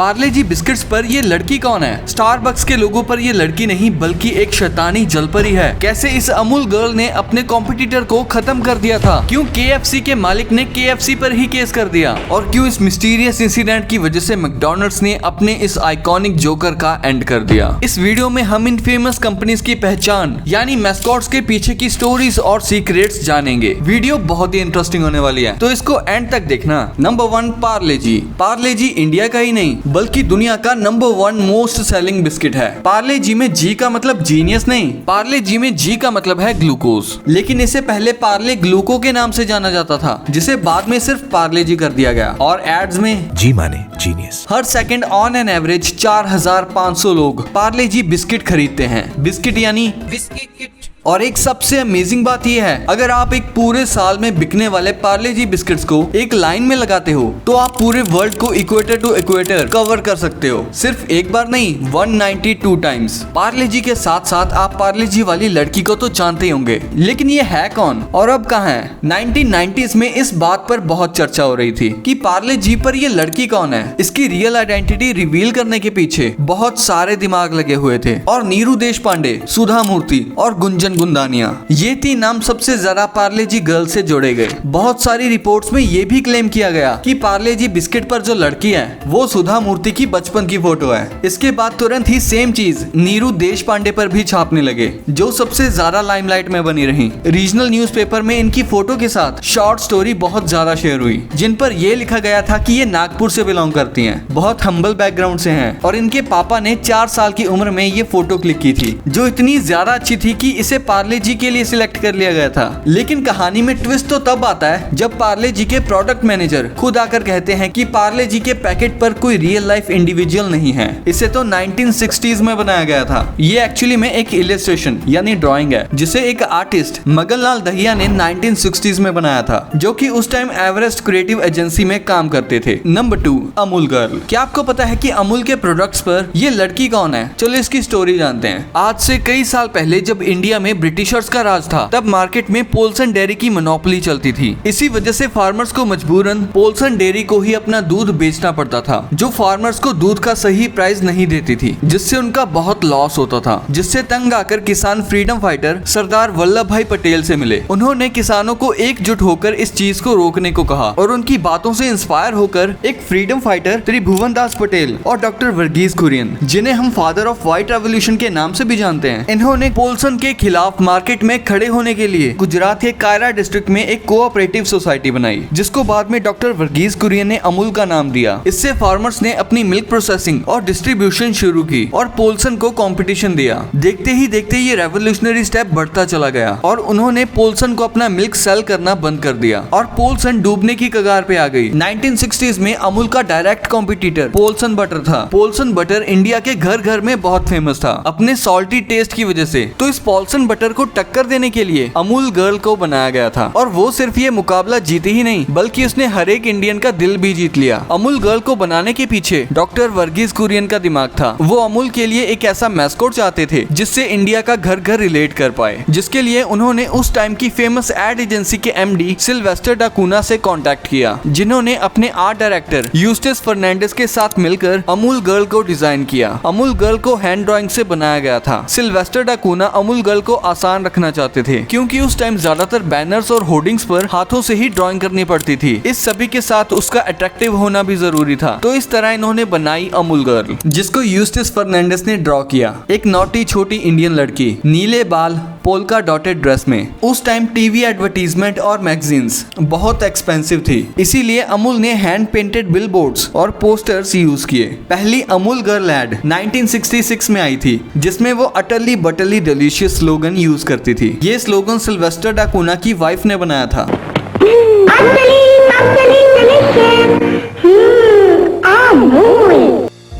पार्ले जी biscuits पर ये लड़की कौन है? स्टारबक्स के लोगो पर ये लड़की नहीं बल्कि एक शैतानी जलपरी है। कैसे इस अमूल गर्ल ने अपने कॉम्पिटिटर को खत्म कर दिया था? क्यों KFC के मालिक ने KFC पर ही केस कर दिया? और क्यों इस मिस्टीरियस इंसिडेंट की वजह से मैकडॉनल्ड्स ने अपने इस आइकॉनिक जोकर का एंड कर दिया? इस वीडियो में हम इन फेमस कंपनीज की पहचान यानी मैस्कॉट्स के पीछे की स्टोरीज और सीक्रेट्स जानेंगे। वीडियो बहुत ही इंटरेस्टिंग होने वाली है, तो इसको एंड तक देखना। नंबर 1, पार्ले जी। पार्ले जी इंडिया का ही नहीं बल्कि दुनिया का नंबर 1 मोस्ट सेलिंग बिस्किट है। पार्ले जी में जी का मतलब जीनियस नहीं, पार्ले जी में जी का मतलब है ग्लूकोज। लेकिन इसे पहले पार्ले ग्लूको के नाम से जाना जाता था, जिसे बाद में सिर्फ पार्ले जी कर दिया गया। और एड्स में जी माने genius. Her second on an average 4500 लोग पार्ले जी बिस्किट खरीदते हैं। बिस्किट यानी बिस्किट। और एक सबसे अमेजिंग बात यह है, अगर आप एक पूरे साल में बिकने वाले पार्ले जी बिस्किट्स को एक लाइन में लगाते हो तो आप पूरे वर्ल्ड को इक्वेटर टू इक्वेटर कवर कर सकते हो। सिर्फ एक बार नहीं, 192 टाइम्स। पार्ले जी के साथ साथ आप पार्ले जी वाली लड़की को तो जानते ही होंगे, लेकिन ये है कौन और अब कहाँ है? 1990s में इस बात पर बहुत चर्चा हो रही थी कि पार्ले जी पर ये लड़की कौन है। इसकी रियल आइडेंटिटी रिवील करने के पीछे बहुत सारे दिमाग लगे हुए थे और नीरू देशपांडे, सुधा मूर्ति और गुंजन गुंदानिया, ये 3 नाम सबसे ज्यादा पार्ले जी गर्ल से जोड़े गए। बहुत सारी रिपोर्ट्स में ये भी क्लेम किया गया कि पार्ले जी बिस्किट पर जो लड़की है वो सुधा मूर्ति की बचपन की फोटो है। इसके बाद तुरंत ही सेम चीज नीरू देशपांडे पर भी छापने लगे, जो सबसे ज्यादा लाइमलाइट में बनी रही। रीजनल न्यूज़पेपर में इनकी फोटो के साथ शॉर्ट स्टोरी बहुत ज्यादा शेयर हुई, जिन पर यह लिखा गया था कि ये नागपुर से बिलोंग करती हैं, बहुत हम्बल बैकग्राउंड से हैं और इनके पापा ने 4 साल की उम्र में ये फोटो क्लिक की थी, जो इतनी ज्यादा अच्छी थी कि इसे पार्ले जी के लिए सिलेक्ट कर लिया गया था। लेकिन कहानी में ट्विस्ट तो तब आता है जब पार्ले जी के प्रोडक्ट मैनेजर खुद आकर कहते हैं कि पार्ले जी के पैकेट पर कोई रियल लाइफ इंडिविजुअल नहीं है, इसे तो 1960s में बनाया गया था। ये एक्चुअली में एक इलस्ट्रेशन यानी ड्राइंग है, जिसे एक आर्टिस्ट मगनलाल दहिया ने 1960s में बनाया था, जो कि उस टाइम एवरेस्ट क्रिएटिव एजेंसी में काम करते थे। Number 2, Amul girl. क्या आपको पता है कि अमूल के प्रोडक्ट्स पर ये लड़की कौन है? चलो इसकी स्टोरी जानते हैं। आज से कई साल पहले जब इंडिया में ब्रिटिशर्स का राज था, तब मार्केट में पोल्सन डेयरी की मोनोपोली चलती थी। इसी वजह से फार्मर्स को मजबूरन पोल्सन डेयरी को ही अपना दूध बेचना पड़ता था, जो फार्मर्स को दूध का सही प्राइस नहीं देती थी, जिससे उनका बहुत लॉस होता था। जिससे तंग आकर किसान फ्रीडम फाइटर सरदार वल्लभ भाई पटेल से मिले। उन्होंने किसानों को एकजुट होकर इस चीज को रोकने को कहा और उनकी बातों से इंस्पायर होकर एक फ्रीडम फाइटर त्रिभुवन दास पटेल और डॉक्टर वर्गीस कुरियन, जिन्हें हम फादर ऑफ व्हाइट रेवोल्यूशन के नाम से भी जानते हैं, इन्होंने पोल्सन के खिलाफ मार्केट में खड़े होने के लिए गुजरात के कायरा डिस्ट्रिक्ट में एक कोऑपरेटिव सोसाइटी बनाई, जिसको बाद में डॉक्टर वर्गीस कुरियन ने अमूल का नाम दिया। इससे फार्मर्स ने अपनी मिल्क प्रोसेसिंग और डिस्ट्रीब्यूशन शुरू की और पोल्सन को कंपटीशन दिया। देखते ही देखते ये रेवोल्यूशनरी स्टेप बढ़ता चला गया और उन्होंने पोल्सन को अपना मिल्क सेल करना बंद कर दिया और पोल्सन डूबने की कगार पे आ गई। 1960s में अमूल का डायरेक्ट कॉम्पिटिटर पोल्सन बटर था। पोल्सन बटर इंडिया के घर घर में बहुत फेमस था अपने सॉल्टी टेस्ट की वजह से। तो इस पोल्सन बटर को टक्कर देने के लिए अमूल गर्ल को बनाया गया था और वो सिर्फ ये मुकाबला जीती ही नहीं बल्कि उसने हर एक इंडियन का दिल भी जीत लिया। अमूल गर्ल को बनाने के पीछे डॉक्टर वर्गीस कुरियन का दिमाग था। वो अमूल के लिए एक ऐसा मैस्कॉट चाहते थे जिससे इंडिया का घर घर रिलेट कर पाए, जिसके लिए उन्होंने उस टाइम की फेमस एड एजेंसी के MD सिल्वेस्टर डाकुना से कांटेक्ट किया, जिन्होंने अपने आर्ट डायरेक्टर यूस्टिस फर्नांडिस के साथ मिलकर अमूल गर्ल को डिजाइन किया। अमूल गर्ल को हैंड ड्राइंग से बनाया गया था। सिल्वेस्टर डाकुना अमूल गर्ल को आसान रखना चाहते थे क्योंकि उस टाइम ज्यादातर बैनर्स और होर्डिंग्स पर हाथों से ही ड्राइंग करनी पड़ती थी। इस सभी के साथ उसका अट्रैक्टिव होना भी जरूरी था। तो इस तरह इन्होंने बनाई अमूल गर्ल, जिसको यूस्टिस फर्नांडिस ने ड्रॉ किया। एक नॉटी छोटी इंडियन लड़की, नीले बाल, पोल्का डॉटेड ड्रेस में। उस टाइम टीवी एडवर्टीजमेंट और मैगजीन्स बहुत एक्सपेंसिव थी, इसीलिए अमूल ने हैंड पेंटेड बिलबोर्ड्स और पोस्टर्स यूज किए। पहली अमूल गर्ल एड 1966 में आई थी, जिसमें वो अटली बटली डिलीशियस स्लोगन यूज करती थी। ये स्लोगन सिल्वेस्टर डाकुना की वाइफ ने बनाया था।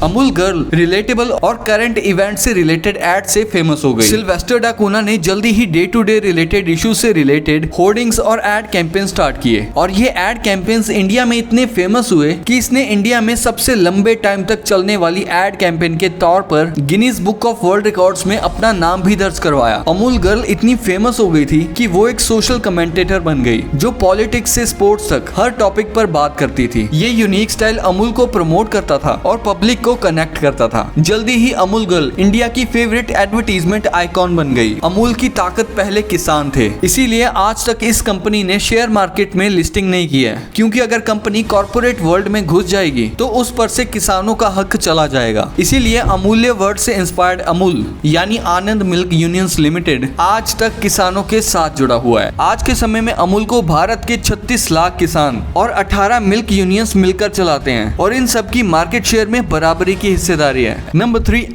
अमूल गर्ल रिलेटेबल और करंट इवेंट से रिलेटेड एड से फेमस हो गई। सिल्वेस्टर डाकुना ने जल्दी ही day to day related issue से रिलेटेड होर्डिंग्स और एड कैंपेन स्टार्ट किए और ये एड कैंपेन्स इंडिया में इतने फेमस हुए कि इसने इंडिया में सबसे लंबे टाइम तक चलने वाली एड कैंपेन के तौर पर Guinness book of world records में अपना नाम भी दर्ज करवाया। अमूल गर्ल इतनी फेमस हो गई थी कि वो एक सोशल कमेंटेटर बन गई जो पॉलिटिक्स से स्पोर्ट्स तक हर टॉपिक पर बात करती थी। ये यूनिक स्टाइल अमूल को प्रमोट करता था और पब्लिक को कनेक्ट करता था। जल्दी ही अमूल गर्ल इंडिया की फेवरेट एडवर्टीजमेंट आइकॉन बन गई। अमूल की ताकत पहले किसान थे, इसीलिए आज तक इस कंपनी ने शेयर मार्केट में लिस्टिंग नहीं की है, क्योंकि अगर कंपनी कॉर्पोरेट वर्ल्ड में घुस जाएगी तो उस पर से किसानों का हक चला जाएगा। इसीलिए अमूल्य वर्ड से इंस्पायर्ड अमूल यानी आनंद मिल्क यूनियंस लिमिटेड आज तक किसानों के साथ जुड़ा हुआ है। आज के समय में अमूल को भारत के 36 लाख किसान और 18 मिल्क यूनियंस मिलकर चलाते हैं और इन सब की मार्केट शेयर में बराबरी की हिस्सेदारी है। नंबर 3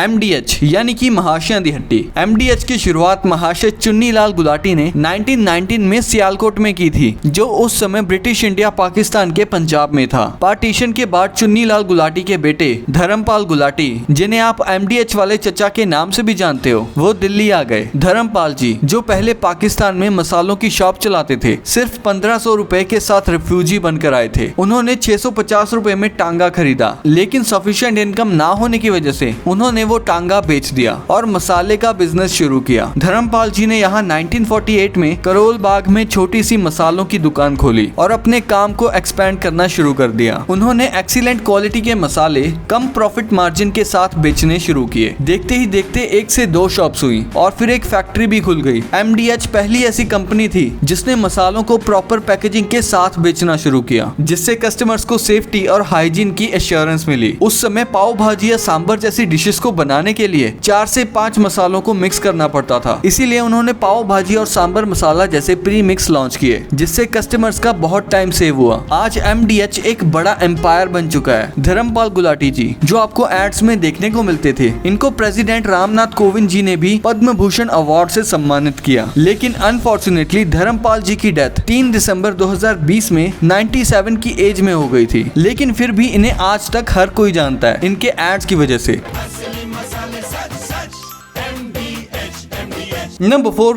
MDH यानी कि महाशय दी हट्टी। MDH की शुरुआत महाशय चुन्नीलाल गुलाटी ने 1919 में सियालकोट में की थी, जो उस समय ब्रिटिश इंडिया पाकिस्तान के पंजाब में था। पार्टीशन के बाद चुन्नीलाल गुलाटी के बेटे धर्मपाल गुलाटी, जिन्हें आप MDH वाले चचा के नाम से भी जानते हो, वो दिल्ली आ गए। धर्मपाल जी जो पहले पाकिस्तान में मसालों की शॉप चलाते थे, सिर्फ 1500 रुपए के साथ रिफ्यूजी बनकर आए थे। उन्होंने 650 रुपए में टांगा खरीदा, लेकिन सफिशिएंट इनकम ना होने की वजह से उन्होंने वो टांगा बेच दिया और मसाले का बिजनेस शुरू किया। धर्मपाल जी ने यहाँ 1948 में करोल बाग में छोटी सी मसालों की दुकान खोली और अपने काम को एक्सपेंड करना शुरू कर दिया। उन्होंने एक्सीलेंट क्वालिटी के मसाले कम प्रॉफिट मार्जिन के साथ बेचने शुरू किए। देखते ही देखते 1 से 2 शॉप्स हुई और फिर एक फैक्ट्री भी खुल गई। MDH पहली ऐसी कंपनी थी जिसने मसालों को प्रॉपर पैकेजिंग के साथ बेचना शुरू किया, जिससे कस्टमर्स को सेफ्टी और हाइजीन की एश्योरेंस मिली। उस समय पाव भाजी या सांभर जैसी डिशेस को बनाने के लिए 4 से 5 मसालों को मिक्स करना पड़ता था, इसीलिए उन्होंने पाव भाजी और सांभर मसाला जैसे प्री मिक्स लॉन्च किए, जिससे कस्टमर्स का बहुत टाइम सेव हुआ। आज MDH एक बड़ा एम्पायर बन चुका है। धर्मपाल गुलाटी जी जो आपको एड्स में देखने को मिलते थे, इनको प्रेसिडेंट रामनाथ कोविंद जी ने भी पद्म भूषण अवार्ड से सम्मानित किया, लेकिन अनफॉर्चुनेटली धर्मपाल जी की डेथ 3 दिसंबर 2020 में 97 की एज में हो गई थी। लेकिन फिर भी इन्हें आज तक हर कोई जानता है इनके एड्स की वजह से। नंबर 4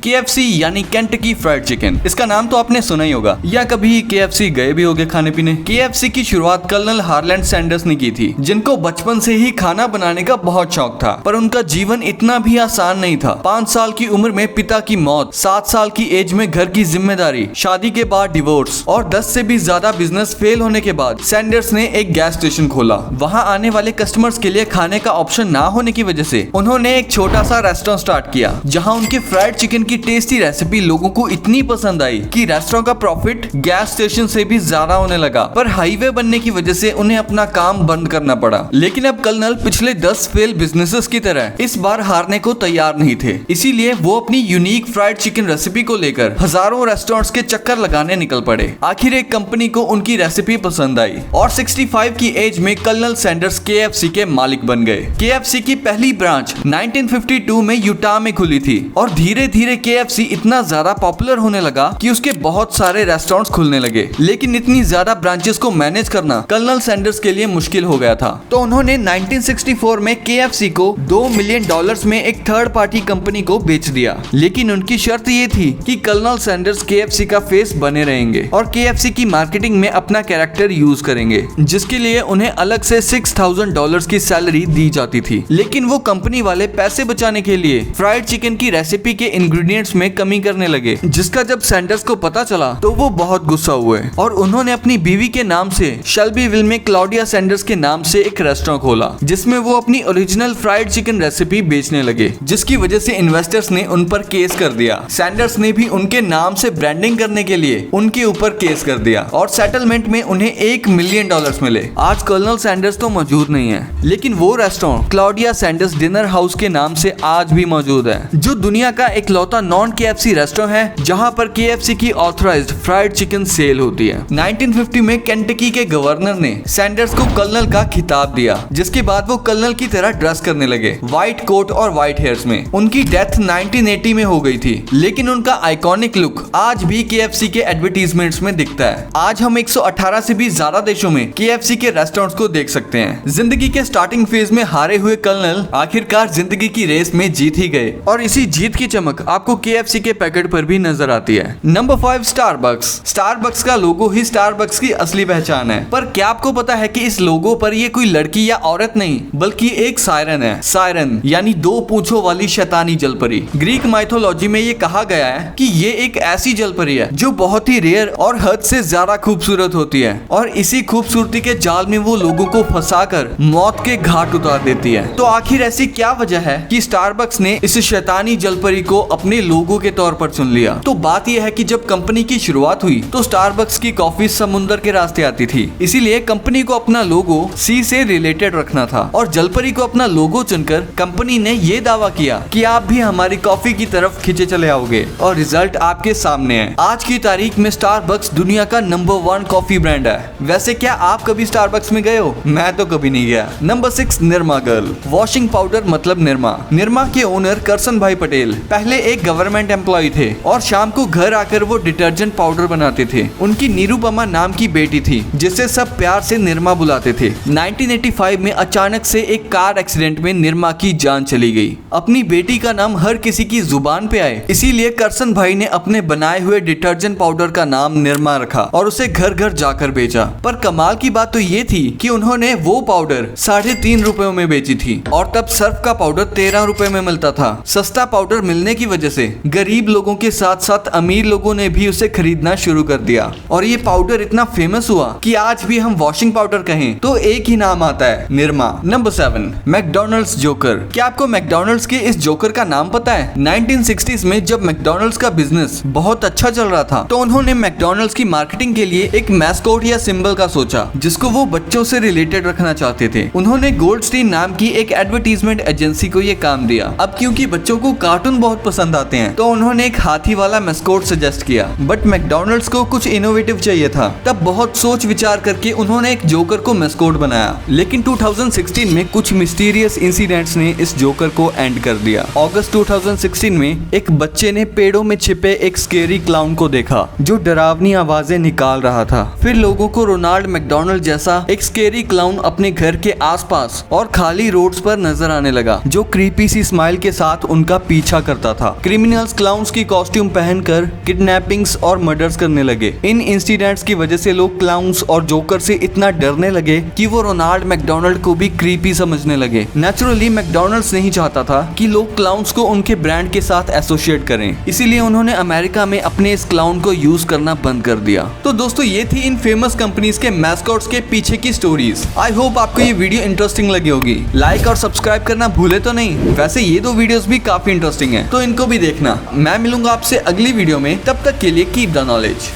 KFC यानी केंटकी फ्राइड चिकन। इसका नाम तो आपने सुना ही होगा या कभी KFC गए भी होंगे खाने पीने। KFC की शुरुआत कर्नल हार्लैंड सैंडर्स ने की थी, जिनको बचपन से ही खाना बनाने का बहुत शौक था, पर उनका जीवन इतना भी आसान नहीं था। 5 साल की उम्र में पिता की मौत, 7 साल की एज में घर की जिम्मेदारी, शादी के बाद डिवोर्स और 10 से भी ज्यादा बिजनेस फेल होने के बाद सैंडर्स ने एक गैस स्टेशन खोला। वहाँ आने वाले कस्टमर्स के लिए खाने का ऑप्शन ना होने की वजह से उन्होंने एक छोटा सा रेस्टोरेंट स्टार्ट किया, जहां उनके फ्राइड चिकन की टेस्टी रेसिपी लोगों को इतनी पसंद आई कि रेस्टोरेंट का प्रॉफिट गैस स्टेशन से भी ज्यादा होने लगा। पर हाईवे बनने की वजह से उन्हें अपना काम बंद करना पड़ा। लेकिन अब कर्नल पिछले 10 फेल बिजनेसेस की तरह इस बार हारने को तैयार नहीं थे, इसीलिए वो अपनी यूनिक फ्राइड चिकन रेसिपी को लेकर हजारों रेस्टोरेंट्स के चक्कर लगाने निकल पड़े। आखिर एक कंपनी को उनकी रेसिपी पसंद आई और 65 की एज में कर्नल सैंडर्स KFC के मालिक बन गए। KFC की पहली ब्रांच 1952 में यूटा में खुली थी और धीरे धीरे KFC इतना ज्यादा पॉपुलर होने लगा कि उसके बहुत सारे रेस्टोरेंट्स खुलने लगे। लेकिन इतनी ज्यादा ब्रांचेस को मैनेज करना कर्नल सैंडर्स के लिए मुश्किल हो गया था, तो उन्होंने 1964 में KFC को $2 मिलियन में एक थर्ड पार्टी कंपनी को बेच दिया। लेकिन उनकी शर्त ये थी कि कर्नल सैंडर्स KFC का फेस बने रहेंगे और KFC की मार्केटिंग में अपना कैरेक्टर यूज करेंगे, जिसके लिए उन्हें अलग से $6,000 की सैलरी दी जाती थी। लेकिन वो कंपनी वाले पैसे बचाने के लिए फ्राइड चिकन की रेसिपी के इंग्रेडिएंट्स में कमी करने लगे, जिसका जब सैंडर्स को पता चला तो वो बहुत गुस्सा हुए और उन्होंने अपनी बीवी के नाम से शेल्बीविल में क्लाउडिया सैंडर्स के नाम से एक रेस्टोरेंट खोला, जिसमें वो अपनी ओरिजिनल फ्राइड चिकन रेसिपी बेचने लगे, जिसकी वजह से इन्वेस्टर्स ने उन पर केस कर दिया। सैंडर्स ने भी उनके नाम से ब्रांडिंग करने के लिए उनके ऊपर केस कर दिया और सेटलमेंट में उन्हें $1 मिलियन मिले। आज कर्नल सैंडर्स तो मौजूद नहीं है, लेकिन वो restaurant Claudia Sanders dinner house के नाम से आज भी मौजूद है। जो दुनिया का इकलौता नॉन KFC रेस्टोरेंट है जहां पर KFC की ऑथराइज्ड फ्राइड चिकन सेल होती है। 1950 में केंटकी के गवर्नर ने सैंडर्स को कर्नल का खिताब दिया, जिसके बाद वो कर्नल की तरह ड्रेस करने लगे, व्हाइट कोट और व्हाइट हेयर्स में। उनकी डेथ 1980 में हो गई थी, लेकिन उनका आइकॉनिक लुक आज भी KFC के एडवर्टीजमेंट्स में दिखता है। आज हम 118 से भी ज्यादा देशों में KFC के रेस्टोरेंट्स को देख सकते हैं। जिंदगी के स्टार्टिंग फेज में हारे हुए कर्नल आखिरकार जिंदगी की रेस में जीत ही गए, और इसी जीत की चमक आपको KFC के पैकेट पर भी नजर आती है। Number 5, Starbucks. स्टारबक्स का लोगो ही स्टारबक्स की असली पहचान है, पर क्या आपको पता है कि इस लोगो पर ये कोई लड़की या औरत नहीं बल्कि एक सायरन है। सायरन यानी 2 पूंछों वाली शैतानी जलपरी। ग्रीक माइथोलॉजी में ये कहा गया है कि ये एक ऐसी जलपरी है जो बहुत ही रेयर और हद से ज्यादा खूबसूरत होती है, और इसी खूबसूरती के जाल में वो लोगों को फंसाकर मौत के घाट उतार देती है। तो आखिर ऐसी क्या वजह है कि स्टारबक्स ने इस शैतानी जलपरी को अपने लोगो के तौर पर चुन लिया? तो बात यह है कि जब कंपनी की शुरुआत हुई तो स्टारबक्स की कॉफी समुद्र के रास्ते आती थी, इसीलिए कंपनी को अपना लोगो सी से रिलेटेड रखना था, और जलपरी को अपना लोगो चुनकर कंपनी ने ये दावा किया कि आप भी हमारी कॉफी की तरफ खींचे चले आओगे, और रिजल्ट आपके सामने है। आज की तारीख में स्टारबक्स दुनिया का नंबर 1 कॉफी ब्रांड है। वैसे क्या आप कभी स्टारबक्स में गए हो? मैं तो कभी नहीं गया। Number 6, Nirma girl. Washing powder मतलब निरमा। निरमा के ओनर करसन भाई पटेल पहले एक गवर्नमेंट एम्प्लॉय थे, और शाम को घर आकर वो डिटर्जेंट पाउडर बनाते थे। उनकी निरुपमा नाम की बेटी थी, जिसे सब प्यार से निरमा बुलाते थे। 1985 में अचानक से एक कार एक्सीडेंट में निरमा की जान चली गई। अपनी बेटी का नाम हर किसी की जुबान पे आए, इसीलिए करसन भाई ने अपने बनाए हुए डिटर्जेंट पाउडर का नाम निरमा रखा और उसे घर घर जाकर बेचा। पर कमाल की बात तो ये थी कि उन्होंने वो पाउडर 3.5 रुपयों में बेची थी, और तब सर्फ का पाउडर 13 रुपए में मिलता था। सस्ता पाउडर मिलने की वजह से गरीब लोगों के साथ साथ अमीर लोगों ने भी उसे खरीदना शुरू कर दिया, और ये पाउडर इतना फेमस हुआ कि आज भी हम वॉशिंग पाउडर कहें तो एक ही नाम आता है, निरमा। Number 7, McDonald's joker. क्या आपको मैकडॉनल्ड्स के इस जोकर का नाम पता है? 1960s में जब मैकडॉनल्ड्स का बिजनेस बहुत अच्छा चल रहा था, तो उन्होंने मैकडॉनल्ड्स की मार्केटिंग के लिए एक मैस्कॉट या सिंबल का सोचा, जिसको वो बच्चों से रिलेटेड रखना चाहते थे। उन्होंने गोल्डस्टीन नाम की एक एडवर्टीजमेंट एजेंसी को ये काम दिया। अब क्योंकि बच्चों को कार्टून बहुत पसंद आते हैं, तो उन्होंने एक हाथी वाला मैस्कॉट सजेस्ट किया, बट मैकडॉनल्ड्स को कुछ इनोवेटिव चाहिए था। तब बहुत सोच विचार करके उन्होंने एक जोकर को मैस्कॉट बनाया, लेकिन 2016 में कुछ मिस्टीरियस इंसिडेंट्स ने इस जोकर को एंड कर दिया। अगस्त 2016 में एक बच्चे ने पेड़ों में छिपे एक स्केरी क्लाउन को देखा, जो डरावनी आवाजें निकाल रहा था। फिर लोगों को रोनाल्ड मैकडॉनल्ड जैसा एक स्केरी क्लाउन अपने घर के आसपास और खाली रोड्स पर नजर आने लगा, जो क्रीपी सी स्माइल के साथ उनका पीछा करता था। क्रिमिनल्स क्लाउन्स की कॉस्ट्यूम पहनकर किडनैपिंग्स और मर्डर्स करने लगे। इन इंसिडेंट्स की वजह से लोग क्लाउन्स और जोकर से इतना डरने लगे कि वो रोनाल्ड मैकडॉनल्ड को भी क्रीपी समझने लगे। नेचुरली मैकडॉनल्ड्स नहीं चाहता था कि लोग क्लाउन्स को उनके ब्रांड के साथ एसोसिएट करें, इसीलिए उन्होंने अमेरिका में अपने इस क्लाउन को यूज करना बंद कर दिया। तो दोस्तों, ये थी इन फेमस कंपनीज के मैस्कॉट्स के पीछे की स्टोरीज। आई होप आपको ये वीडियो इंटरेस्टिंग लगी होगी। लाइक और सब्सक्राइब करना भूले तो नहीं। वैसे ये 2 वीडियोस भी काफी इंटरेस्टिंग है, तो इनको भी देखना। मैं मिलूंगा आपसे अगली वीडियो में, तब तक के लिए कीप द नॉलेज।